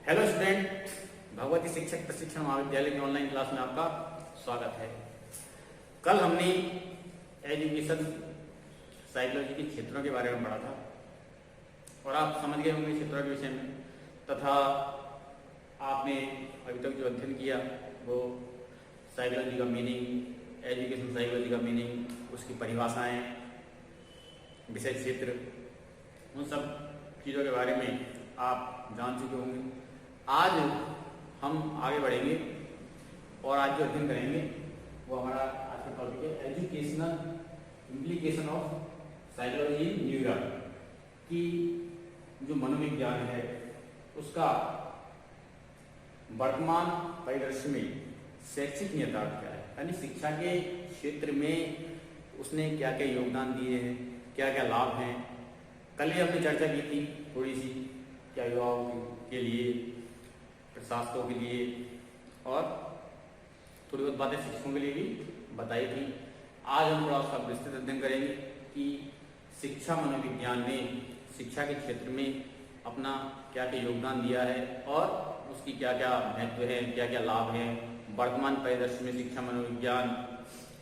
Hello student, Bhagwati शिक्षक प्रशिक्षण महाविद्यालय की ऑनलाइन क्लास में आपका स्वागत है। कल हमने एजुकेशन साइकोलॉजी के क्षेत्रों के बारे में पढ़ा था और आप समझ गए होंगे क्षेत्रों के विषय में, तथा आपने अभी तक जो अध्ययन किया वो साइकोलॉजी का मीनिंग, एजुकेशन साइकोलॉजी का मीनिंग, उसकी परिभाषाएं, विषय क्षेत्र, उन सब चीज़ों के बारे में आप जान चुके होंगे। आज हम आगे बढ़ेंगे और आज जो अध्ययन करेंगे वो हमारा आज का टॉपिक है educational implication of psychology in neural, कि जो मनोविज्ञान है उसका वर्तमान परिदृश्य में शैक्षिक निहितार्थ क्या है, यानी शिक्षा के क्षेत्र में उसने क्या क्या योगदान दिए हैं, क्या क्या लाभ हैं। कल ही हमने चर्चा की थी थोड़ी सी, क्या युवाओं के लिए, प्रशासकों के लिए और थोड़ी बहुत बातें शिक्षकों के लिए भी बताई थी। आज हम थोड़ा उसका विस्तृत अध्ययन करेंगे कि शिक्षा मनोविज्ञान ने शिक्षा के क्षेत्र में अपना क्या क्या योगदान दिया है और उसकी क्या क्या महत्व है, क्या क्या लाभ है। वर्तमान परिदृश्य में शिक्षा मनोविज्ञान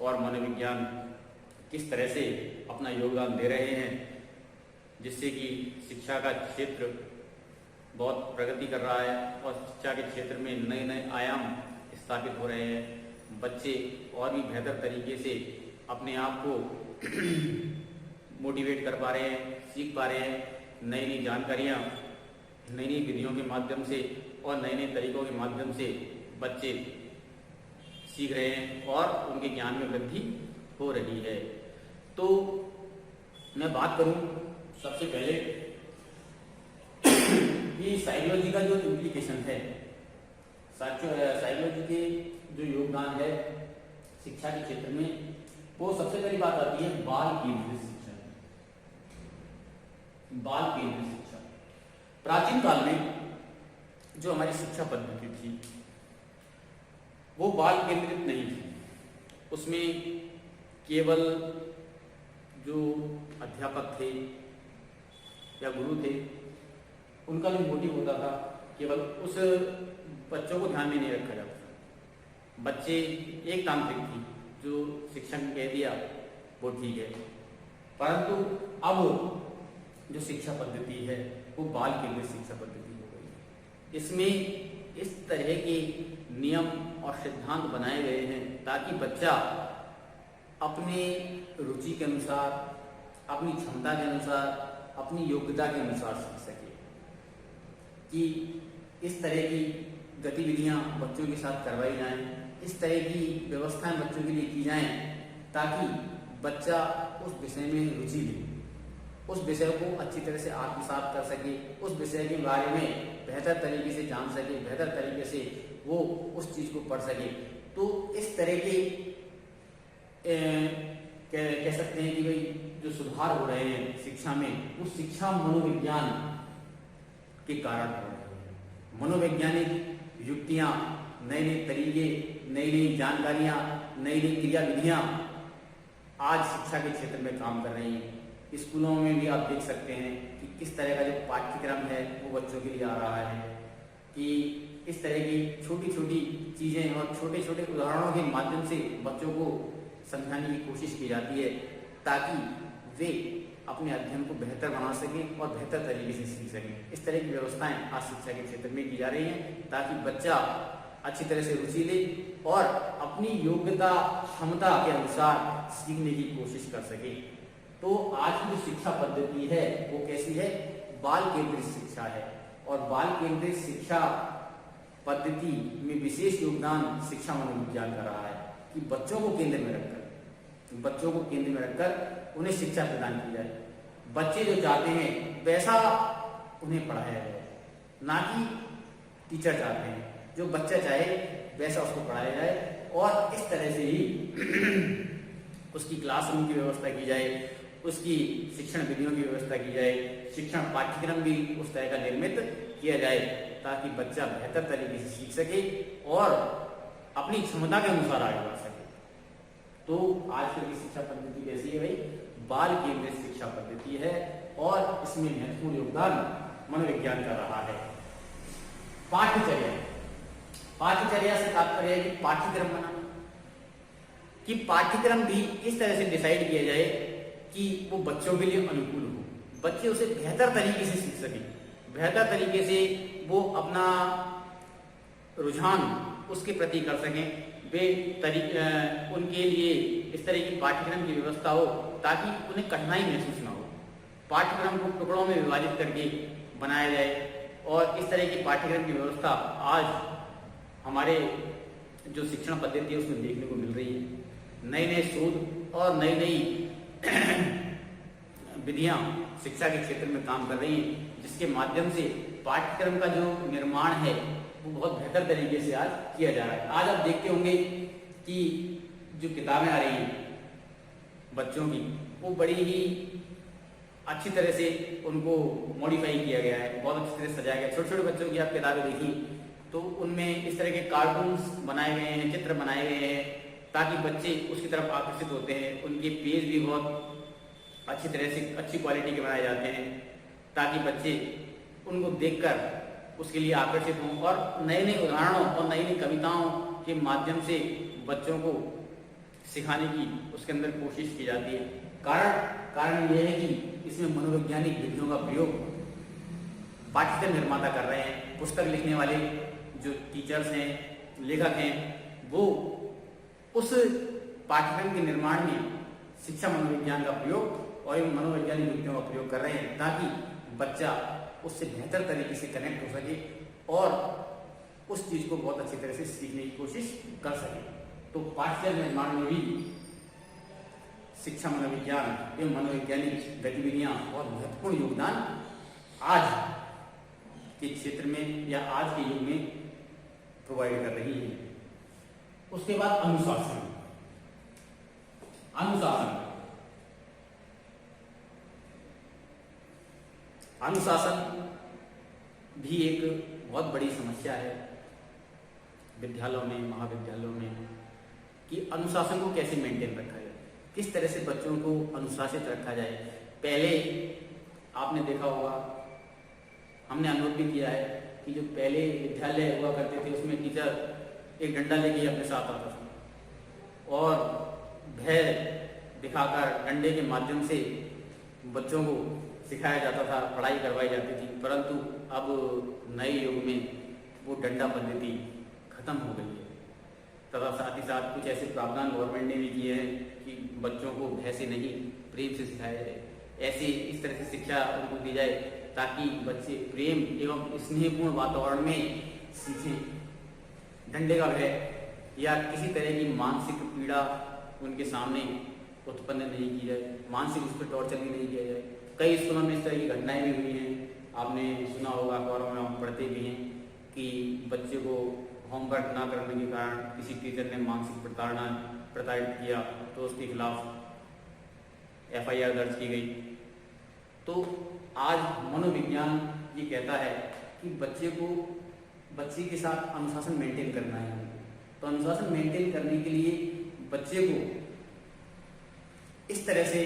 और मनोविज्ञान किस तरह से अपना योगदान दे रहे हैं, जिससे कि शिक्षा का क्षेत्र बहुत प्रगति कर रहा है और शिक्षा के क्षेत्र में नए नए आयाम स्थापित हो रहे हैं। बच्चे और भी बेहतर तरीके से अपने आप को मोटिवेट कर पा रहे हैं, सीख पा रहे हैं। नई नई जानकारियाँ, नई नई विधियों के माध्यम से और नए नए तरीकों के माध्यम से बच्चे सीख रहे हैं और उनके ज्ञान में वृद्धि हो रही है। तो मैं बात करूं सबसे पहले कि साइकोलॉजी का जो इम्प्लीकेशन है, साइकोलॉजी के जो योगदान है शिक्षा के क्षेत्र में, वो सबसे पहली बात आती है बाल केंद्रित शिक्षा। बाल केंद्रित शिक्षा प्राचीन काल में जो हमारी शिक्षा पद्धति थी वो बाल केंद्रित नहीं थी। उसमें केवल जो अध्यापक थे या गुरु थे उनका जो मोटिव होता था केवल उस बच्चों को ध्यान में नहीं रखा जाता। बच्चे एक तांत्रिक थी, जो शिक्षक ने कह दिया वो ठीक है, परंतु अब जो शिक्षा पद्धति है वो बाल केंद्रित शिक्षा पद्धति हो गई। इसमें इस तरह के नियम और सिद्धांत बनाए गए हैं ताकि बच्चा अपने रुचि के अनुसार, अपनी क्षमता के अनुसार, अपनी योग्यता के अनुसार सीख सके। कि इस तरह की गतिविधियां बच्चों के साथ करवाई जाएं, इस तरह की व्यवस्थाएं बच्चों के लिए की जाएं ताकि बच्चा उस विषय में रुचि ले, उस विषय को अच्छी तरह से आत्मसात कर सके, उस विषय के बारे में बेहतर तरीके से जान सके, बेहतर तरीके से वो उस चीज़ को पढ़ सके। तो इस तरह के कह सकते हैं कि भाई जो सुधार हो रहे हैं शिक्षा में, वो शिक्षा मनोविज्ञान के कारण हो रहे हैं। मनोवैज्ञानिक युक्तियाँ, नए नए तरीके, नई नई जानकारियाँ, नई नई क्रियाविधियाँ आज शिक्षा के क्षेत्र में काम कर रही हैं। स्कूलों में भी आप देख सकते हैं कि किस तरह का जो पाठ्यक्रम है वो बच्चों के लिए आ रहा है, कि इस तरह की छोटी छोटी चीज़ें और छोटे छोटे उदाहरणों के माध्यम से बच्चों को समझाने की कोशिश की जाती है ताकि वे अपने अध्ययन को बेहतर बना सकें और बेहतर तरीके से सीख सकें। इस तरह की व्यवस्थाएं आज शिक्षा के क्षेत्र में की जा रही हैं ताकि बच्चा अच्छी तरह से रुचि ले और अपनी योग्यता, क्षमता के अनुसार सीखने की कोशिश कर सके। तो आज की जो शिक्षा पद्धति है वो कैसी है? बाल केंद्रित शिक्षा है। और बाल केंद्रित शिक्षा पद्धति में विशेष योगदान शिक्षा मनोविज्ञान कर रहा है कि बच्चों को केंद्र में रखकर उन्हें शिक्षा प्रदान की जाए। बच्चे जो चाहते हैं वैसा उन्हें पढ़ाया जाए, ना कि टीचर चाहते हैं। जो बच्चा चाहे वैसा उसको पढ़ाया जाए और इस तरह से ही उसकी क्लासरूम की व्यवस्था की जाए, उसकी शिक्षण विधियों की व्यवस्था की जाए, शिक्षण पाठ्यक्रम भी उस तरह का निर्मित किया जाए ताकि बच्चा बेहतर तरीके से सीख सके और अपनी क्षमता के अनुसार आगे बढ़ सके। तो आज की शिक्षा पद्धति कैसी है भाई? बाल केंद्रित शिक्षा पद्धति है और इसमें महत्वपूर्ण योगदान मनोविज्ञान कर रहा है। पाठ्यचर्या, पाठ्यचर्या से तात्पर्य है कि पाठ्यक्रम बनाना, कि पाठ्यक्रम भी इस तरह से डिसाइड किया जाए कि वो बच्चों के लिए अनुकूल हो, बच्चे उसे बेहतर तरीके से सीख सकें, बेहतर तरीके से वो अपना रुझान उसके प्रति कर सकें, उनके लिए इस तरह की पाठ्यक्रम की व्यवस्था हो ताकि उन्हें कठिनाई महसूस ना हो। पाठ्यक्रम को टुकड़ों में विभाजित करके बनाया जाए और इस तरह की पाठ्यक्रम की व्यवस्था आज हमारे जो शिक्षण पद्धति है उसमें देखने को मिल रही है। नए नए शोध और नई नई विधियां शिक्षा के क्षेत्र में काम कर रही हैं, जिसके माध्यम से पाठ्यक्रम का जो निर्माण है वो बहुत बेहतर तरीके से आज किया जा रहा है। आज आप देखते होंगे कि जो किताबें आ रही हैं बच्चों की, वो बड़ी ही अच्छी तरह से उनको मॉडिफाई किया गया है, बहुत अच्छी तरह से सजाया गया है। छोटे छोटे बच्चों की आप किताबें देखी तो उनमें इस तरह के कार्टून्स बनाए गए हैं, चित्र बनाए गए हैं, ताकि बच्चे उसकी तरफ आकर्षित होते हैं। उनके पेज भी बहुत अच्छी तरह से अच्छी क्वालिटी के बनाए जाते हैं, ताकि बच्चे उनको देखकर उसके लिए आकर्षित हों और नए नए उदाहरणों और नई नई कविताओं के माध्यम से बच्चों को सिखाने की उसके अंदर कोशिश की जाती है। कारण यह है कि इसमें मनोवैज्ञानिक विधियों का प्रयोग पाठ्यक्रम निर्माता कर रहे हैं। पुस्तक लिखने वाले जो टीचर्स हैं, लेखक हैं, वो उस पाठ्यक्रम के निर्माण में शिक्षा मनोविज्ञान का प्रयोग और मनोवैज्ञानिक विधियों का प्रयोग कर रहे हैं, ताकि बच्चा उससे बेहतर तरीके से कनेक्ट हो सके और उस चीज को बहुत अच्छी तरह से सीखने की कोशिश कर सके। तो पाठ्यक्रम निर्माण में भी शिक्षा मनोविज्ञान एवं मनोवैज्ञानिक गतिविधियां बहुत महत्वपूर्ण योगदान आज के क्षेत्र में या आज के युग में प्रोवाइड कर रही है। उसके बाद अनुशासन। अनुशासन भी एक बहुत बड़ी समस्या है विद्यालयों में, महाविद्यालयों में, कि अनुशासन को कैसे मेंटेन रखा जाए, किस तरह से बच्चों को अनुशासित रखा जाए। पहले आपने देखा होगा, हमने अनुभव भी किया है कि जो पहले विद्यालय हुआ करते थे उसमें टीचर एक डंडा लेके अपने साथ आता था और भय दिखाकर डंडे के माध्यम से बच्चों को सिखाया जाता था, पढ़ाई करवाई जाती थी। परंतु अब नए युग में वो डंडा पद्धति खत्म हो गई है, तथा साथ ही साथ कुछ ऐसे प्रावधान गवर्नमेंट ने भी किए हैं कि बच्चों को भय से नहीं प्रेम से सिखाया जाए। ऐसे इस तरह से शिक्षा उनको दी जाए ताकि बच्चे प्रेम एवं स्नेहपूर्ण वातावरण में सीखें। डंडे का भय या किसी तरह की मानसिक पीड़ा उनके सामने उत्पन्न नहीं की जाए, मानसिक उस पर टॉर्चर भी नहीं किया जाए। कई स्कूलों में इस तरह की घटनाएं भी हुई हैं, आपने सुना होगा, अखबारों में हम पढ़ते भी हैं कि बच्चे को होमवर्क ना करने के कारण किसी टीचर ने मानसिक प्रताड़ित किया तो उसके खिलाफ FIR दर्ज की गई। तो आज मनोविज्ञान ये कहता है कि बच्चे के साथ अनुशासन मेंटेन करना है। तो अनुशासन मेंटेन करने के लिए बच्चे को इस तरह से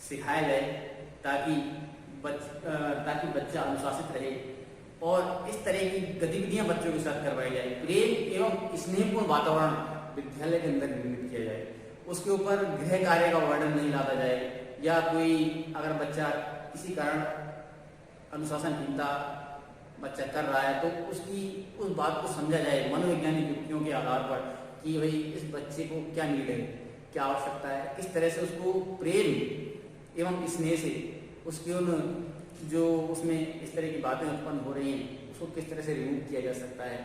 सिखाया जाए ताकि बच्चा अनुशासित रहे और इस तरह की गतिविधियां बच्चों के साथ करवाई जाए। प्रेम एवं स्नेहपूर्ण वातावरण विद्यालय के अंदर निर्मित किया जाए। उसके ऊपर गृह कार्य का वर्णन नहीं लादा जाए, या कोई अगर बच्चा किसी कारण अनुशासनहीनता बच्चा कर रहा है तो उस बात को समझा जाए मनोवैज्ञानिक युक्तियों के आधार पर कि भाई इस बच्चे को क्या नीड है, क्या आवश्यकता है, किस तरह से उसको प्रेम एवं स्नेह से उसकी उन जो उसमें इस तरह की बातें उत्पन्न हो रही हैं उसको किस तरह से रिमूव किया जा सकता है।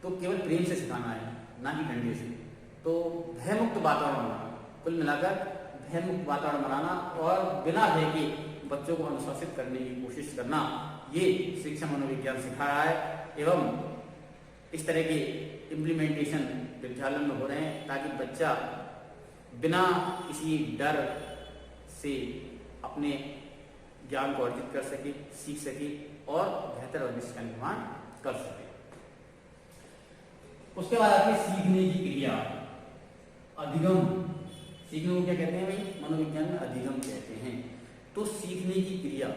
तो केवल प्रेम से सिखाना है, ना कि डंडे से। तो भयमुक्त वातावरण बनाना, कुल मिलाकर भयमुक्त वातावरण बनाना और बिना भय के बच्चों को अनुशासित करने की कोशिश करना, ये शिक्षा मनोविज्ञान सिखा रहा है। एवं इस तरह के इम्प्लीमेंटेशन विद्यालयों में हो रहे हैं ताकि बच्चा बिना किसी डर से अपने ज्ञान को अर्जित कर सके, सीख सके और बेहतर भविष्य का निर्माण कर सके। उसके बाद आती है सीखने की क्रिया, अधिगम। सीखने को क्या कहते हैं भाई? मनोविज्ञान में अधिगम कहते हैं। तो सीखने की क्रिया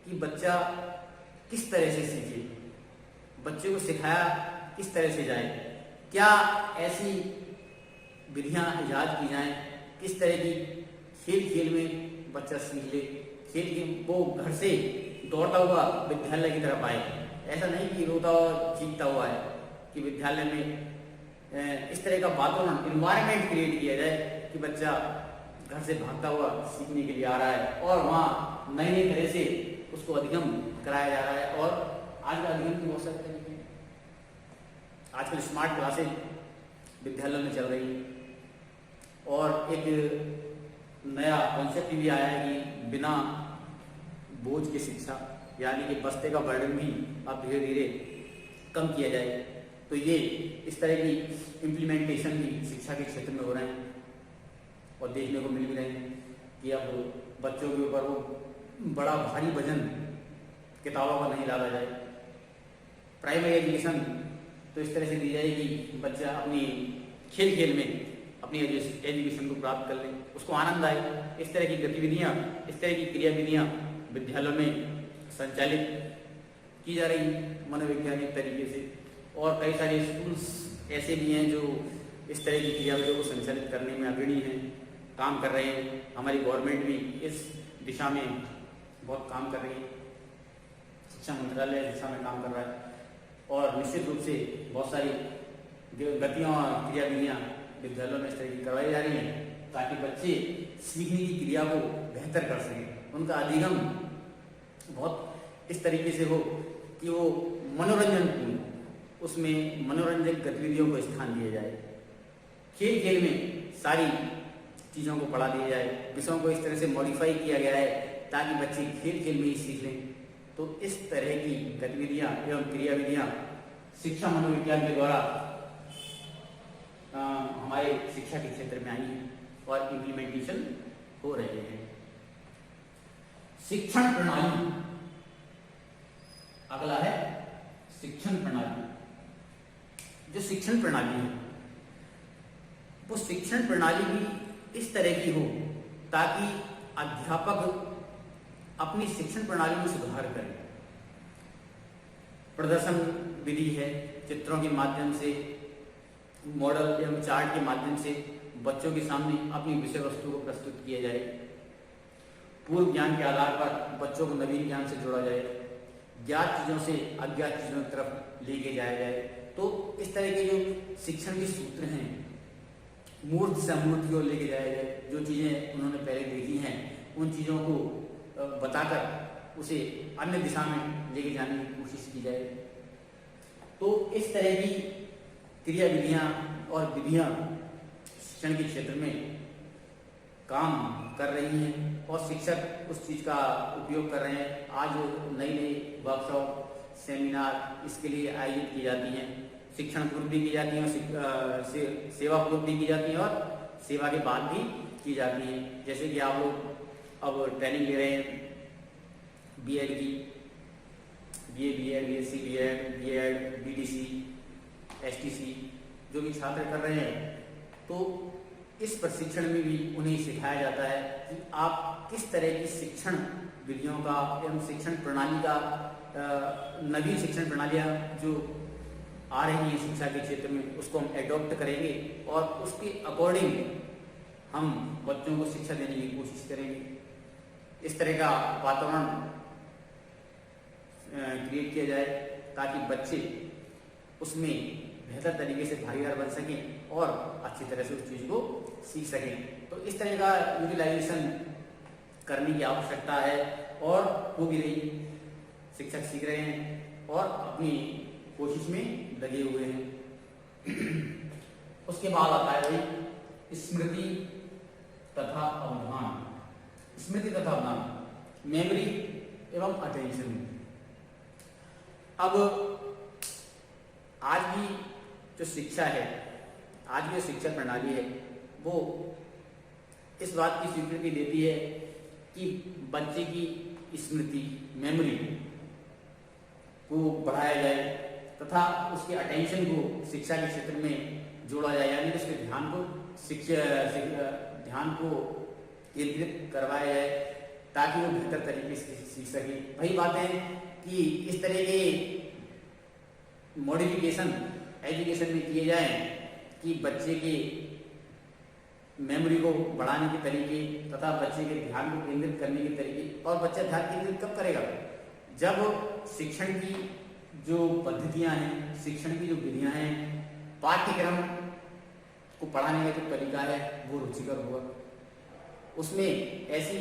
कि बच्चा किस तरह से सीखे, बच्चे को सिखाया किस तरह से जाए, क्या ऐसी विधियां इजाद की जाएं, किस तरह की खेल खेल में बच्चा सीख ले, खेल के वो घर से दौड़ता हुआ विद्यालय की तरफ आए। ऐसा नहीं कि रोता और चीखता हुआ है, कि विद्यालय में इस तरह का वातावरण, इन्वायरमेंट क्रिएट किया जाए कि बच्चा घर से भागता हुआ सीखने के लिए आ रहा है और वहाँ नई नई तरह से उसको अधिगम कराया जा रहा है। और आज का अधिगम की बहुत सारे तरीके हैं। आजकल स्मार्ट क्लासेज विद्यालयों में चल रही है और एक नया कॉन्सेप्ट भी आया है कि बिना बोझ की शिक्षा, यानी कि बस्ते का बर्डन भी अब धीरे धीरे कम किया जाए। तो ये इस तरह की इम्प्लीमेंटेशन भी शिक्षा के क्षेत्र में हो रहे हैं और देखने को मिल भी रहे हैं कि अब बच्चों के ऊपर वो बड़ा भारी वजन किताबों का नहीं डाला जाए। प्राइमरी एजुकेशन तो इस तरह से दी जाए कि बच्चा अपनी खेल खेल में अपनी एजुकेशन को प्राप्त कर ले, उसको आनंद आए। इस तरह की गतिविधियाँ, इस तरह की क्रियाविधियाँ विद्यालयों में संचालित की जा रही मनोवैज्ञानिक तरीके से। और कई सारे स्कूल्स ऐसे भी हैं जो इस तरह की क्रियाविधियों को संचालित करने में अग्रणी हैं, काम कर रहे हैं। हमारी गवर्नमेंट भी इस दिशा में बहुत काम कर रही है, शिक्षा मंत्रालय इस दिशा में काम कर रहा है और निश्चित रूप से बहुत सारी गतियाँ और क्रियाविधियाँ विद्यालयों में इस तरह की करवाई जा रही हैं ताकि बच्चे सीखने की क्रिया को बेहतर कर सकें। उनका अधिगम बहुत इस तरीके से हो कि वो मनोरंजन, उसमें मनोरंजक गतिविधियों को स्थान दिया जाए। खेल खेल में सारी चीज़ों को पढ़ा दिया जाए, विषयों को इस तरह से मॉडिफाई किया गया है ताकि बच्चे खेल खेल में ही सीख लें। तो इस तरह की गतिविधियाँ एवं क्रियाविधियाँ शिक्षा मनोविज्ञान के द्वारा हमारे शिक्षा के क्षेत्र में आई हैं और इम्प्लीमेंटेशन हो रहे हैं। शिक्षण प्रणाली, अगला है शिक्षण प्रणाली। जो शिक्षण प्रणाली है वो शिक्षण प्रणाली भी इस तरह की हो ताकि अध्यापक अपनी शिक्षण प्रणाली में सुधार करें। प्रदर्शन विधि है, चित्रों के माध्यम से, मॉडल एवं चार्ट के माध्यम से बच्चों के सामने अपनी विषय वस्तु को प्रस्तुत किया जाए। पूर्व ज्ञान के आधार पर बच्चों को नवीन ज्ञान से जोड़ा जाए, ज्ञात चीज़ों से अज्ञात चीज़ों की तरफ लेके जाया जाए। तो इस तरह के जो शिक्षण के सूत्र हैं, मूर्त से अमूर्त की ओर लेके जाया जाए। जो चीज़ें उन्होंने पहले देखी हैं उन चीज़ों को बताकर उसे अन्य दिशा में लेके जाने की कोशिश की जाए। तो इस तरह की क्रियाविधियाँ और विधियाँ शिक्षण के क्षेत्र में काम कर रही हैं और शिक्षक उस चीज़ का उपयोग कर रहे हैं। आज नई नई वर्कशॉप, सेमिनार इसके लिए आयोजित की जाती हैं। शिक्षण पूर्व भी की जाती हैं और सेवा पूर्व भी की जाती हैं और सेवा के बाद भी की जाती हैं। जैसे कि आप लोग अब ट्रेनिंग ले रहे हैं बीएड की, BA, BEd, BSc, BEd, BDC, STC जो भी छात्र कर रहे हैं, तो इस प्रशिक्षण में भी उन्हें सिखाया जाता है कि आप किस तरह की शिक्षण विधियों का एवं शिक्षण प्रणाली का, नवीन शिक्षण प्रणालियाँ जो आ रही हैं शिक्षा के क्षेत्र में, उसको हम एडॉप्ट करेंगे और उसके अकॉर्डिंग हम बच्चों को शिक्षा देने की कोशिश करेंगे। इस तरह का वातावरण क्रिएट किया जाए ताकि बच्चे उसमें बेहतर तरीके से भागीदार बन सकें और अच्छी तरह से उस चीज़ को सीख सकें। तो इस तरह का यूटिलाइजेशन करने की आवश्यकता है और हो भी रही। शिक्षक सीख रहे हैं और अपनी कोशिश में लगे हुए हैं। उसके बाद आता है भाई स्मृति तथा अवधान। स्मृति तथा अवधान, मेमोरी एवं अटेंशन। अब आज की जो शिक्षा है, आज की जो शिक्षा प्रणाली है, वो इस बात की स्वीकृति देती है कि बच्चे की स्मृति, मेमोरी को बढ़ाया जाए तथा उसके अटेंशन को शिक्षा के क्षेत्र में जोड़ा जाए, यानी उसके ध्यान को केंद्रित करवाया जाए ताकि वो बेहतर तरीके से सीख सके। वही बात है कि इस तरह के मॉडिफिकेशन एजुकेशन में किए जाएं कि बच्चे की मेमोरी को बढ़ाने के तरीके तथा बच्चे के ध्यान को केंद्रित करने के तरीके। और बच्चा ध्यान केंद्रित कब करेगा? जब शिक्षण की जो पद्धतियां हैं, शिक्षण की जो विधियां हैं, पाठ्यक्रम को पढ़ाने का जो तरीका है वो रुचिकर होगा। उसमें ऐसी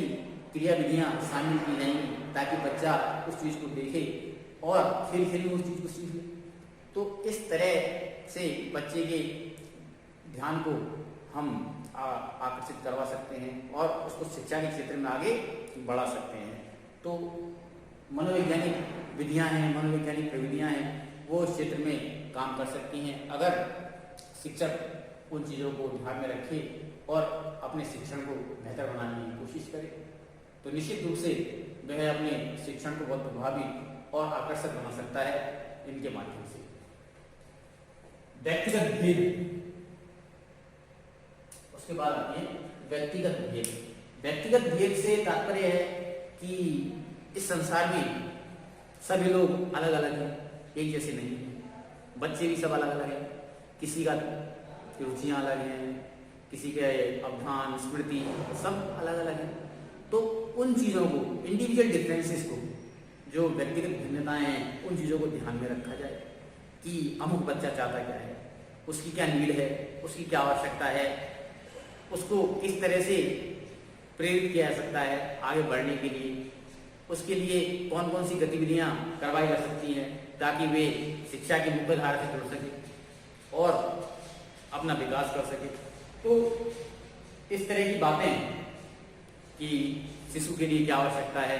क्रिया विधियां शामिल की जाएंगी ताकि बच्चा उस चीज को देखे और खेल खेल में उस चीज को सीख ले। तो इस तरह से बच्चे के ध्यान को हम आकर्षित करवा सकते हैं और उसको शिक्षा के क्षेत्र में आगे बढ़ा सकते हैं। तो मनोवैज्ञानिक विधियां हैं, मनोवैज्ञानिक प्रविधियां हैं, वो इस क्षेत्र में काम कर सकती हैं अगर शिक्षक उन चीज़ों को ध्यान में रखे और अपने शिक्षण को बेहतर बनाने की कोशिश करे। तो निश्चित रूप से वह अपने शिक्षण को बहुत प्रभावी और आकर्षक बना सकता है इनके माध्यम से। व्यक्तिगत भेद, उसके बाद आते हैं व्यक्तिगत भेद। व्यक्तिगत भेद से तात्पर्य है कि इस संसार में सभी लोग अलग अलग हैं, एक जैसे नहीं हैं। बच्चे भी सब अलग अलग हैं, किसी का रुचियां अलग हैं, किसी के अवधान स्मृति सब अलग अलग हैं। तो उन चीज़ों को, इंडिविजुअल डिफरेंसेस को, जो व्यक्तिगत भिन्नताएं हैं, उन चीज़ों को ध्यान में रखा जाए कि अमुक बच्चा चाहता क्या है, उसकी क्या नीड है, उसकी क्या आवश्यकता है, उसको किस तरह से प्रेरित किया जा सकता है आगे बढ़ने के लिए, उसके लिए कौन कौन सी गतिविधियां करवाई जा सकती हैं ताकि वे शिक्षा की मुख्य धारा से जुड़ सके और अपना विकास कर सके। तो इस तरह की बातें कि शिशु के लिए क्या आवश्यकता है,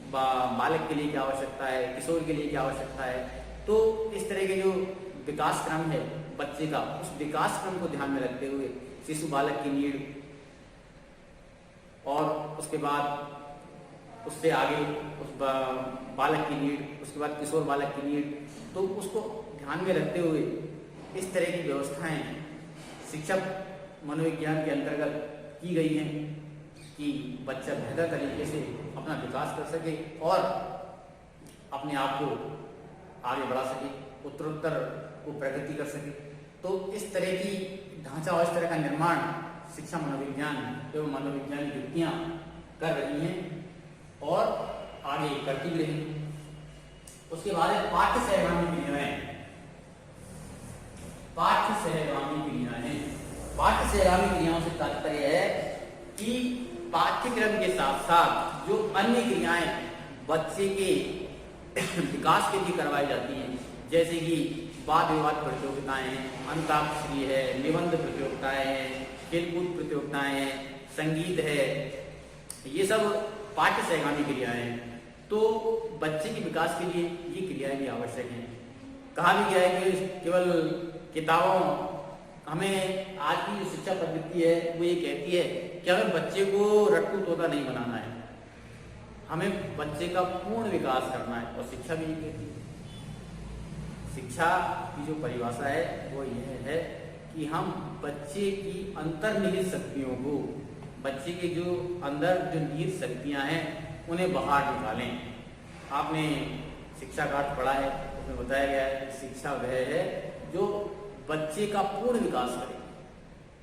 बालक के लिए क्या आवश्यकता है, किशोर के लिए क्या आवश्यकता है, तो इस तरह के जो विकास क्रम है बच्चे का, उस विकास क्रम को ध्यान में रखते हुए शिशु बालक की नीड और उसके बाद उससे आगे उस बालक की नीड, उसके बाद किशोर बालक की नीड, तो उसको ध्यान में रखते हुए इस तरह की व्यवस्थाएं शिक्षक मनोविज्ञान के अंतर्गत की गई हैं कि बच्चा बेहतर तरीके से अपना विकास कर सके और अपने आप को आगे बढ़ा सके, उत्तरोत्तर को प्रगति कर सके। तो इस तरह की ढांचा और इस तरह का निर्माण शिक्षा मनोविज्ञान एवं मनोविज्ञान युक्तियां कर रही हैं और आगे करती भी रही। उसके बाद पाठ्य सहगामी क्रियाएं। पाठ्य सहगामी क्रियाएं, पाठ्य सहगामी क्रियाओं से तात्पर्य है कि पाठ्यक्रम के साथ साथ जो अन्य क्रियाएं बच्चे के विकास के लिए करवाई जाती हैं, जैसे कि वाद विवाद प्रतियोगिताएं हैं, अंताक्षरी है, निबंध प्रतियोगिताएं हैं, खेलकूद प्रतियोगिताएं हैं, संगीत है, ये सब पाठ्य सहगामी क्रियाएं हैं। तो बच्चे के विकास के लिए ये क्रियाएं भी आवश्यक हैं। कहा भी गया है कि केवल किताबों, हमें आज की जो शिक्षा पद्धति है वो ये कहती है कि हमें बच्चे को रट्टू तोता नहीं बनाना है, हमें बच्चे का पूर्ण विकास करना है। और शिक्षा भी ये कहती है, शिक्षा की जो परिभाषा है वो यह है कि हम बच्चे की अंतर्निहित शक्तियों को, बच्चे के जो अंदर जो निहित शक्तियां हैं उन्हें बाहर निकालें। आपने शिक्षा का अर्थ पढ़ा है, उसमें बताया गया है कि शिक्षा वह है जो बच्चे का पूर्ण विकास करे।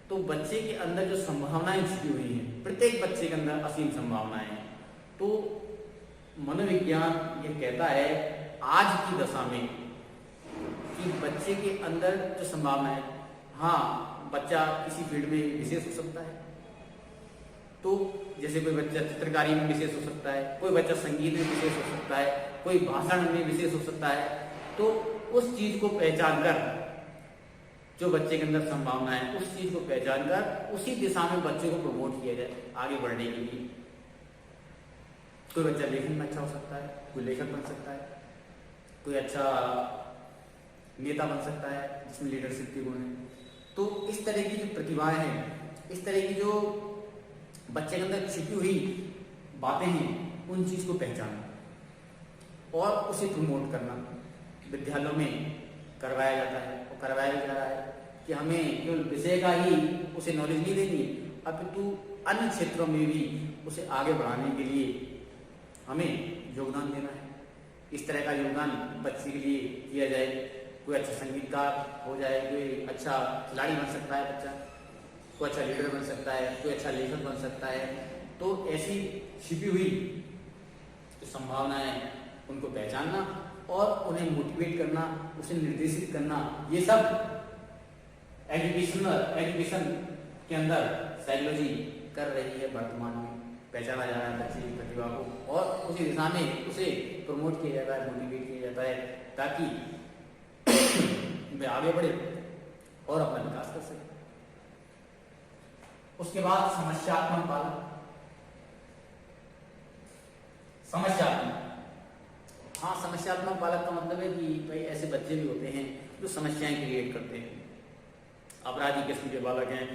तो बच्चे के अंदर जो संभावनाएं छिपी हुई हैं, प्रत्येक बच्चे के अंदर असीम संभावनाएं हैं। तो मनोविज्ञान ये कहता है आज की दशा में कि बच्चे के अंदर जो संभावना है, हाँ बच्चा किसी फील्ड में विशेष हो सकता है, तो जैसे कोई बच्चा चित्रकारी में विशेष हो सकता है, कोई बच्चा संगीत में विशेष हो सकता है, कोई भाषण में विशेष हो सकता है। तो उस चीज को पहचान कर, जो बच्चे के अंदर संभावना है उस चीज को पहचान कर उसी दिशा में बच्चे को प्रमोट किया जाए आगे बढ़ने के लिए। कोई बच्चा लेखन में अच्छा हो सकता है, कोई लेखक बन सकता है, कोई अच्छा नेता बन सकता है जिसमें लीडरशिप के गुण है। तो इस तरह की जो प्रतिभाएं हैं, इस तरह की जो बच्चे के अंदर छिपी हुई बातें हैं, उन चीज को पहचानना और उसे प्रमोट करना विद्यालयों में करवाया जाता है और करवाया जा रहा है कि हमें केवल विषय का ही उसे नॉलेज नहीं देनी है, अपितु अन्य क्षेत्रों में भी उसे आगे बढ़ाने के लिए हमें योगदान देना है। इस तरह का योगदान बच्चे के लिए किया जाए कोई अच्छा संगीतकार हो जाए, कोई अच्छा खिलाड़ी बन सकता है बच्चा, कोई अच्छा लीडर बन सकता है, कोई अच्छा लेखक बन सकता है। तो ऐसी छिपी हुई जो संभावनाएं उनको पहचानना और उन्हें मोटिवेट करना, उसे निर्देशित करना, ये सब एजुकेशन के अंदर साइकोलॉजी कर रही है। वर्तमान में पहचाना जा रहा है बच्चे की प्रतिभा को और उसी दिशा में उसे प्रमोट किया जाता है, मोटिवेट किया जाता है, ताकि वे आगे बढ़े और अपना विकास कर सके। उसके बाद समस्यात्मक पालन। हाँ, समस्यात्मक पालक का मतलब है कि भाई ऐसे बच्चे भी होते हैं जो समस्याएं क्रिएट करते हैं। अपराधी किस्म के बालक हैं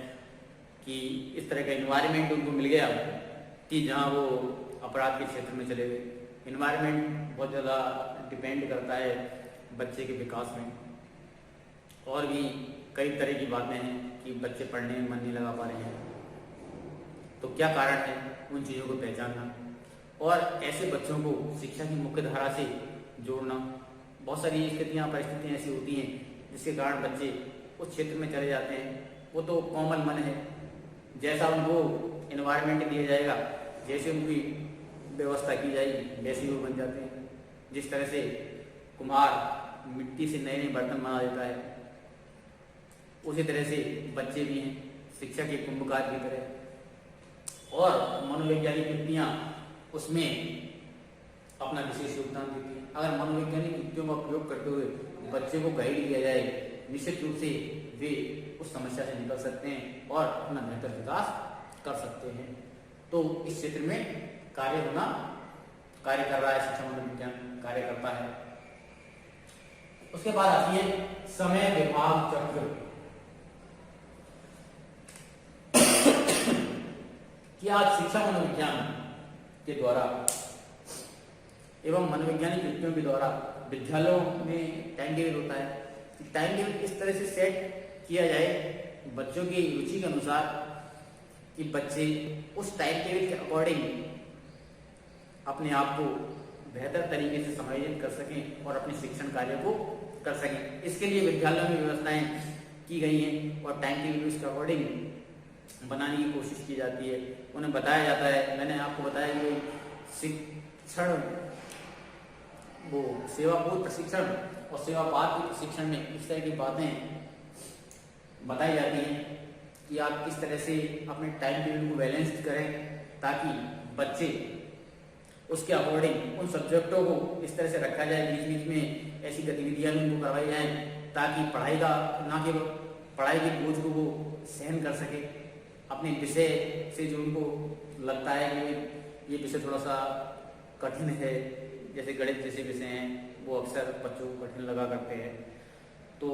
कि इस तरह का इन्वायरमेंट उनको मिल गया कि जहाँ वो अपराध के क्षेत्र में चले गए। इन्वायरमेंट बहुत ज़्यादा डिपेंड करता है बच्चे के विकास में। और भी कई तरह की बातें हैं कि बच्चे पढ़ने में मन नहीं लगा पा रहे हैं, तो क्या कारण है, उन चीज़ों को पहचानना और ऐसे बच्चों को शिक्षा की मुख्य धारा से जोड़ना। बहुत सारी स्थितियाँ परिस्थितियाँ ऐसी होती हैं जिसके कारण बच्चे उस क्षेत्र में चले जाते हैं। वो तो कोमल मन है, जैसा उनको एनवायरनमेंट दिया जाएगा, जैसे उनकी व्यवस्था की जाएगी वैसे ही वो बन जाते हैं। जिस तरह से कुम्हार मिट्टी से नए नए बर्तन बना देता है, उसी तरह से बच्चे भी हैं शिक्षा के कुंभकार की तरह। और मनोवैज्ञानिक युक्तियाँ उसमें अपना विशेष योगदान देती है। अगर मनोवैज्ञानिक युक्तियों का प्रयोग करते हुए बच्चे को गाइड किया जाए, निश्चित रूप से वे उस समस्या से निकल सकते हैं और अपना बेहतर विकास कर सकते हैं। तो इस क्षेत्र में कार्य कर रहा है शिक्षा मनोविज्ञान, कार्य करता है। उसके बाद आती है समय विभाग चक्र कि आज शिक्षा मनोविज्ञान के द्वारा एवं मनोवैज्ञानिक युक्तियों के द्वारा विद्यालयों में टाइम टेबल होता है। टाइम टेबल इस तरह से सेट किया जाए बच्चों की रुचि के अनुसार कि बच्चे उस टाइम टेबल के अकॉर्डिंग अपने आप को बेहतर तरीके से समायोजित कर सकें और अपने शिक्षण कार्य को कर सकें। इसके लिए विद्यालयों में व्यवस्थाएं की गई हैं और टाइम टेबल उसके अकॉर्डिंग बनाने की कोशिश की जाती है। उन्हें बताया जाता है, मैंने आपको बताया कि शिक्षण वो सेवापूर्व प्रशिक्षण और सेवापात के प्रशिक्षण में इस तरह की बातें बताई जाती हैं कि आप किस तरह से अपने टाइम टेबल को बैलेंस करें ताकि बच्चे उसके अकॉर्डिंग उन सब्जेक्टों को इस तरह से रखा जाए, बीच बीच में ऐसी गतिविधियां भी उनको करवाई जाएं ताकि पढ़ाई का ना केवल पढ़ाई के बोझ को वो सहन कर सके। अपने विषय से जो उनको लगता है कि ये विषय थोड़ा सा कठिन है, जैसे गणित जैसे विषय हैं वो अक्सर बच्चों को कठिन लगा करते हैं, तो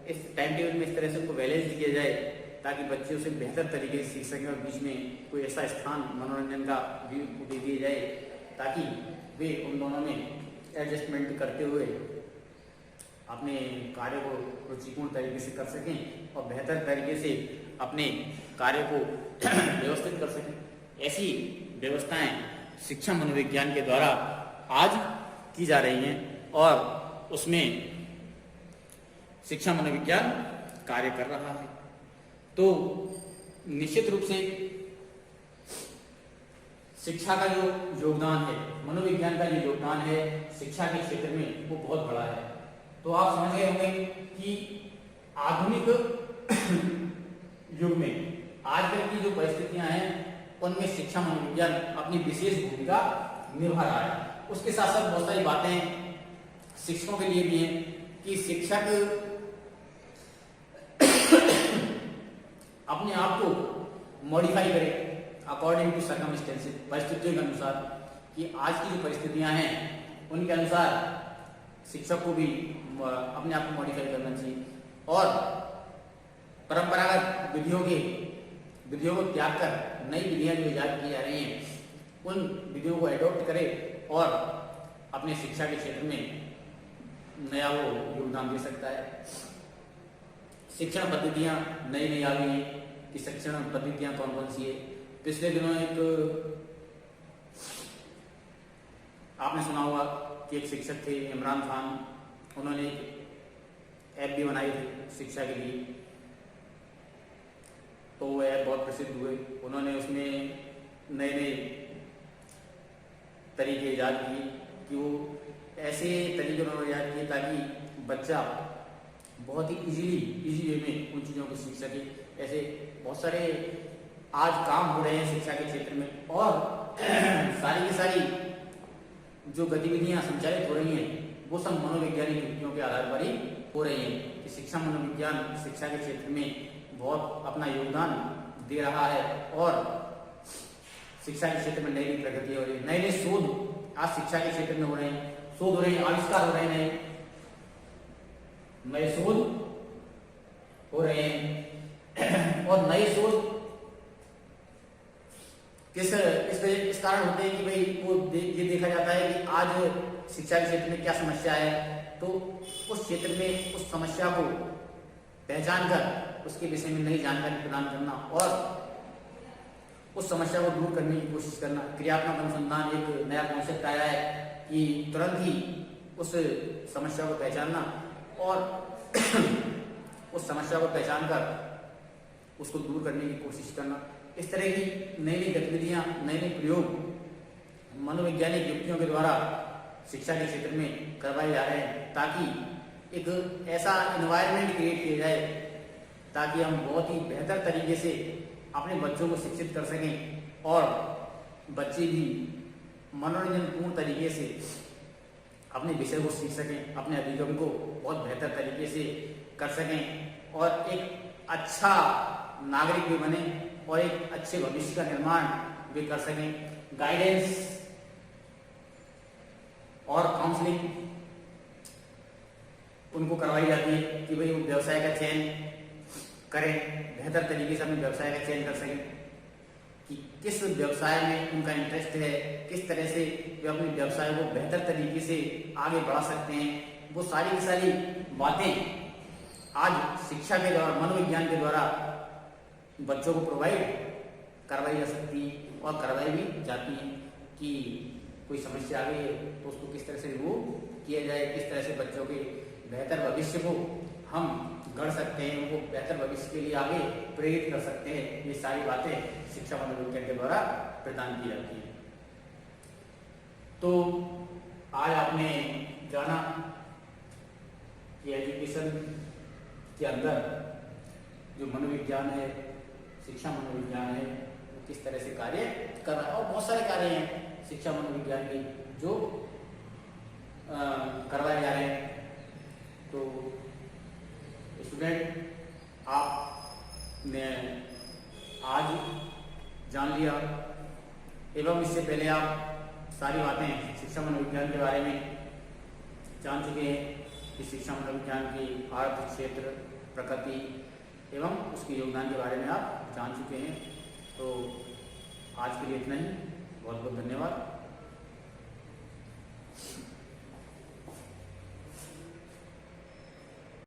इस टाइम टेबल में इस तरह से उनको बैलेंस किया जाए ताकि बच्चे उसे बेहतर तरीके से सीख सकें और बीच में कोई ऐसा स्थान मनोरंजन का भी दे दिया जाए ताकि वे उन दोनों में एडजस्टमेंट करते हुए अपने कार्य को रुचिपूर्ण तरीके से कर सकें और बेहतर तरीके से अपने कार्य को व्यवस्थित कर सकें। ऐसी व्यवस्थाएं शिक्षा मनोविज्ञान के द्वारा आज की जा रही हैं और उसमें शिक्षा मनोविज्ञान कार्य कर रहा है। तो निश्चित रूप से शिक्षा का जो योगदान है, मनोविज्ञान का जो योगदान है शिक्षा के क्षेत्र में वो बहुत बड़ा है। तो आप समझ गए होंगे कि आधुनिक युग में आजकल की जो परिस्थितियां हैं उनमें शिक्षा मनोविज्ञान अपनी विशेष भूमिका निभा रहा है। उसके साथ साथ बहुत सारी बातें शिक्षकों के लिए भी हैं कि शिक्षक अपने आप को मॉडिफाई करे अकॉर्डिंग टू सर्कमस्टेंसेस, परिस्थितियों के अनुसार, कि आज की जो परिस्थितियां हैं उनके अनुसार शिक्षक को भी अपने आप को मॉडिफाई करना चाहिए और परंपरागत विधियों को त्याग कर नई विधियां जो इजाद की जा रही हैं उन विधियों को एडॉप्ट करे और अपने शिक्षा के क्षेत्र में नया वो योगदान दे सकता है। शिक्षण पद्धतियां नई नई आ गई हैं कि शिक्षण पद्धतियां कौन कौन सी है। पिछले दिनों एक आपने सुना होगा कि एक शिक्षक थे इमरान खान, उन्होंने ऐप भी बनाई थी शिक्षा के लिए, तो वो ऐप बहुत प्रसिद्ध हुए। उन्होंने उसमें नए नए तरीके ईजाद किए कि वो ऐसे तरीके उन्होंने ईजाद किए ताकि बच्चा बहुत ही इजी वे में उन चीज़ों को सीख सके। ऐसे बहुत सारे आज काम हो रहे हैं शिक्षा के क्षेत्र में, और सारी की सारी जो गतिविधियां संचालित हो रही हैं वो सब मनोवैज्ञानिक युक्तियों के आधार पर ही हो रही हैं कि शिक्षा मनोविज्ञान शिक्षा के क्षेत्र में बहुत अपना योगदान दे रहा है, और शिक्षा के क्षेत्र में नई नई प्रगति हो रही है, नए नए शोध आज शिक्षा के क्षेत्र में हो रहे हैं, शोध हो रहे हैं, आविष्कार हो रहे हैं, नए शोध हो रहे हैं। और नए शोध इस कारण होते हैं कि भाई वो ये देखा जाता है कि आज शिक्षा के क्षेत्र में क्या समस्या है, तो उस क्षेत्र में उस समस्या को पहचान कर उसके विषय में नई जानकारी प्रदान करना और उस समस्या को दूर करने की कोशिश करना। क्रियात्मक अनुसंधान एक नया कॉन्सेप्ट आया है कि तुरंत ही उस समस्या को पहचानना और उस समस्या को पहचान कर उसको दूर करने की कोशिश करना। इस तरह की नई नई गतिविधियां, नए नए प्रयोग मनोवैज्ञानिक युक्तियों के द्वारा शिक्षा के क्षेत्र में करवाए जा रहे हैं, ताकि एक ऐसा एनवायरनमेंट क्रिएट किया जाए ताकि हम बहुत ही बेहतर तरीके से अपने बच्चों को शिक्षित कर सकें और बच्चे भी मनोरंजनपूर्ण तरीके से अपने विषय को सीख सकें, अपने अभिगम को बहुत बेहतर तरीके से कर सकें और एक अच्छा नागरिक भी बने और एक अच्छे भविष्य का निर्माण भी कर सकें। गाइडेंस और काउंसलिंग उनको करवाई जाती है कि भाई वो व्यवसाय का चयन करें, बेहतर तरीके से अपने व्यवसाय का चयन कर सकें कि किस व्यवसाय में उनका इंटरेस्ट है, किस तरह से वे अपने व्यवसाय को बेहतर तरीके से आगे बढ़ा सकते हैं। वो सारी की सारी बातें आज शिक्षा के द्वारा, मनोविज्ञान के द्वारा बच्चों को प्रोवाइड करवाई जा सकती है और करवाई भी जाती हैं कि कोई समस्या आ गई है तो उसको किस तरह से रिमूव किया जाए, किस तरह से बच्चों के बेहतर भविष्य को हम गढ़ सकते हैं, उनको बेहतर भविष्य के लिए आगे प्रेरित कर सकते हैं। ये सारी बातें शिक्षा मनोविज्ञान के द्वारा प्रदान की जाती है। तो आज आपने जाना कि एजुकेशन के अंदर जो मनोविज्ञान है, शिक्षा मनोविज्ञान है, वो किस तरह से कार्य कर रहा है। और बहुत सारे कार्य हैं शिक्षा मनोविज्ञान के जो करवाए जा रहे हैं। तो स्टूडेंट, आपने आज जान लिया एवं इससे पहले आप सारी बातें शिक्षा मनोविज्ञान के बारे में जान चुके हैं कि शिक्षा मनोविज्ञान की अर्थ, क्षेत्र, प्रकृति एवं उसके योगदान के बारे में आप जान चुके हैं। तो आज के लिए इतना ही। बहुत बहुत धन्यवाद।